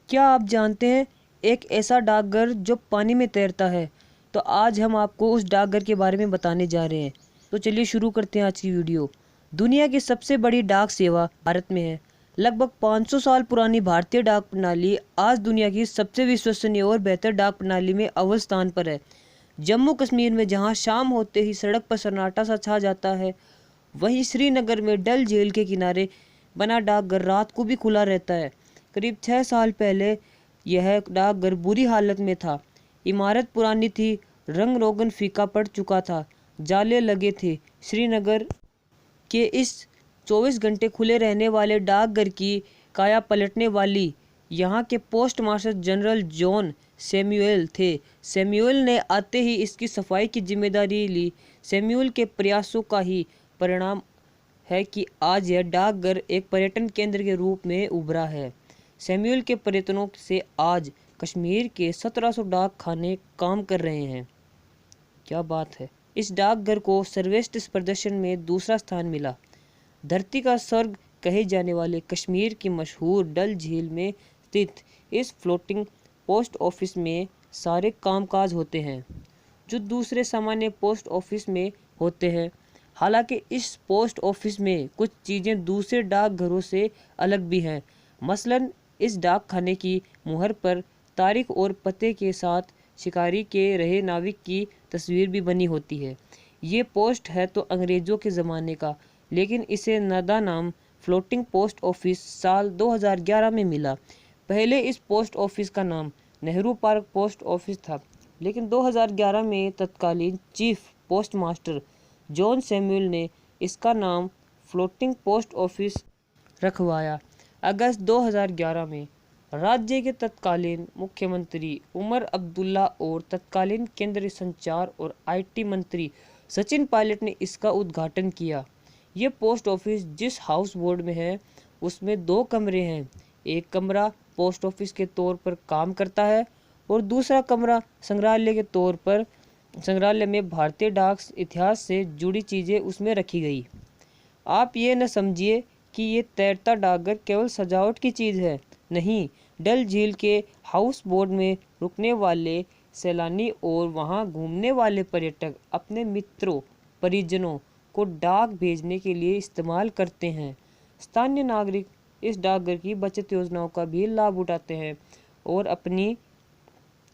क्या आप जानते हैं एक ऐसा डाकघर जो पानी में तैरता है? तो आज हम आपको उस डाकघर के बारे में बताने जा रहे हैं। तो चलिए शुरू करते हैं आज की वीडियो। दुनिया की सबसे बड़ी डाक सेवा भारत में है। लगभग 500 साल पुरानी भारतीय डाक प्रणाली आज दुनिया की सबसे विश्वसनीय और बेहतर डाक प्रणाली में अव्वल स्थान पर है। जम्मू कश्मीर में जहां शाम होते ही सड़क पर सन्नाटा सा छा जाता है, वहीं श्रीनगर में डल झील के किनारे बना डाकघर रात को भी खुला रहता है। करीब 6 साल पहले यह डाकघर बुरी हालत में था। इमारत पुरानी थी, रंग रोगन फीका पड़ चुका था, जाले लगे थे। श्रीनगर के इस 24 घंटे खुले रहने वाले डाकघर की काया पलटने वाली यहाँ के post master general John Samuel थे। सैमुअल ने आते ही इसकी सफाई की जिम्मेदारी ली। सैमुअल के प्रयासों का ही परिणाम है कि आज यह डाकघर एक पर्यटन केंद्र के रूप में उभरा है। सैमुअल के प्रयत्नों से आज कश्मीर के 1700 डाक खाने काम कर रहे हैं। क्या बात है। इस डाकघर को सर्वश्रेष्ठ प्रदर्शन में दूसरा स्थान मिला। धरती का स्वर्ग कहे जाने वाले कश्मीर की मशहूर डल झील में स्थित इस फ्लोटिंग पोस्ट ऑफिस में सारे कामकाज होते हैं जो दूसरे सामान्य पोस्ट ऑफिस में होते हैं। हालांकि इस पोस्ट ऑफिस में कुछ चीज़ें दूसरे डाकघरों से अलग भी हैं। मसलन इस डाक खाने की मुहर पर तारीख और पते के साथ शिकारी के रहे नाविक की तस्वीर भी बनी होती है। ये पोस्ट है तो अंग्रेज़ों के ज़माने का, लेकिन इसे नया नाम फ्लोटिंग पोस्ट ऑफिस साल 2011 में मिला। पहले इस पोस्ट ऑफिस का नाम नेहरू पार्क पोस्ट ऑफिस था, लेकिन 2011 में तत्कालीन chief post master John Samuel ने इसका नाम फ्लोटिंग पोस्ट ऑफिस रखवाया। अगस्त 2011 में राज्य के तत्कालीन मुख्यमंत्री उमर अब्दुल्ला और तत्कालीन केंद्रीय संचार और आईटी मंत्री सचिन पायलट ने इसका उद्घाटन किया। ये पोस्ट ऑफिस जिस हाउस बोर्ड में है उसमें 2 कमरे हैं। एक कमरा पोस्ट ऑफिस के तौर पर काम करता है और दूसरा कमरा संग्रहालय के तौर पर संग्रहालय में भारतीय डाक इतिहास से जुड़ी चीज़ें उसमें रखी गई। आप ये न समझिए कि ये तैरता डाकघर केवल सजावट की चीज़ है। नहीं, डल झील के हाउस बोट में रुकने वाले सैलानी और वहाँ घूमने वाले पर्यटक अपने मित्रों परिजनों को डाक भेजने के लिए इस्तेमाल करते हैं। स्थानीय नागरिक इस डाकघर की बचत योजनाओं का भी लाभ उठाते हैं और अपनी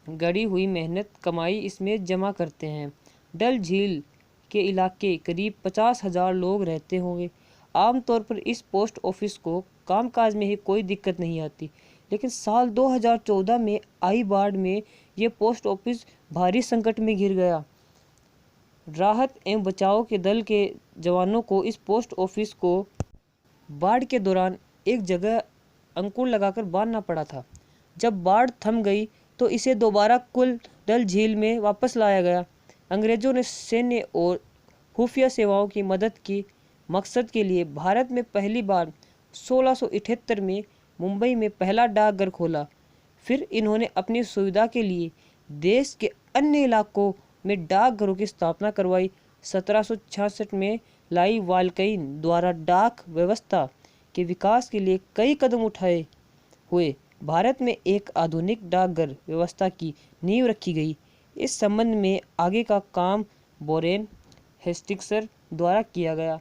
गड़ी हुई मेहनत कमाई इसमें जमा करते हैं। डल झील के इलाके करीब 50,000 लोग रहते होंगे। आमतौर पर इस पोस्ट ऑफिस को कामकाज में ही कोई दिक्कत नहीं आती, लेकिन साल 2014 में आई बाढ़ में ये पोस्ट ऑफिस भारी संकट में घिर गया। राहत एवं बचाव के दल के जवानों को इस पोस्ट ऑफिस को बाढ़ के दौरान एक जगह अंकुर लगाकर बांधना पड़ा था। जब बाढ़ थम गई तो इसे दोबारा कुल डल झील में वापस लाया गया। अंग्रेज़ों ने सैन्य और खुफिया सेवाओं की मदद की मकसद के लिए भारत में पहली बार 1678 में मुंबई में पहला डाकघर खोला। फिर इन्होंने अपनी सुविधा के लिए देश के अन्य इलाकों में डाकघरों की स्थापना करवाई। 1766 में लाई वालकईन द्वारा डाक व्यवस्था के विकास के लिए कई कदम उठाए हुए भारत में एक आधुनिक डाकघर व्यवस्था की नींव रखी गई। इस संबंध में आगे का काम बोरेन हेस्टिंग्स द्वारा किया गया।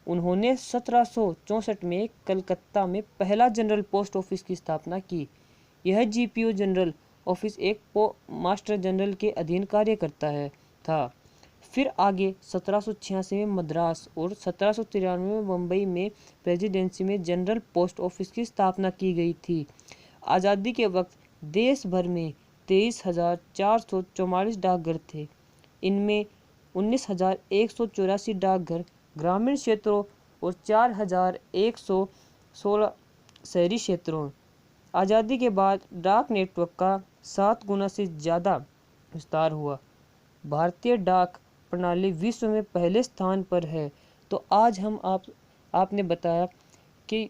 उन्होंने 1764 में कलकत्ता में पहला जनरल पोस्ट ऑफिस की स्थापना की। यह जीपीओ जनरल ऑफिस एक मास्टर जनरल के अधीन कार्य करता था। फिर आगे 1786 में मद्रास और 1793 में मुंबई में प्रेसिडेंसी में जनरल पोस्ट ऑफिस की स्थापना की गई थी। आज़ादी के वक्त देश भर में 23,444 डाकघर थे। इनमें 19,184 डाकघर ग्रामीण क्षेत्रों और 4,116 शहरी क्षेत्रों। आज़ादी के बाद डाक नेटवर्क का 7 गुना से ज़्यादा विस्तार हुआ। भारतीय डाक प्रणाली विश्व में पहले स्थान पर है। तो आज हम आपने बताया कि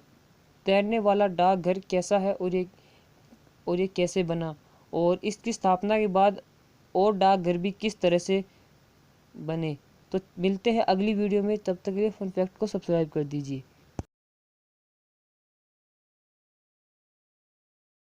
तैरने वाला डाकघर कैसा है और ये कैसे बना, और इसकी स्थापना के बाद और डाकघर भी किस तरह से बने। तो मिलते हैं अगली वीडियो में, तब तक के लिए फन फैक्ट को सब्सक्राइब कर दीजिए।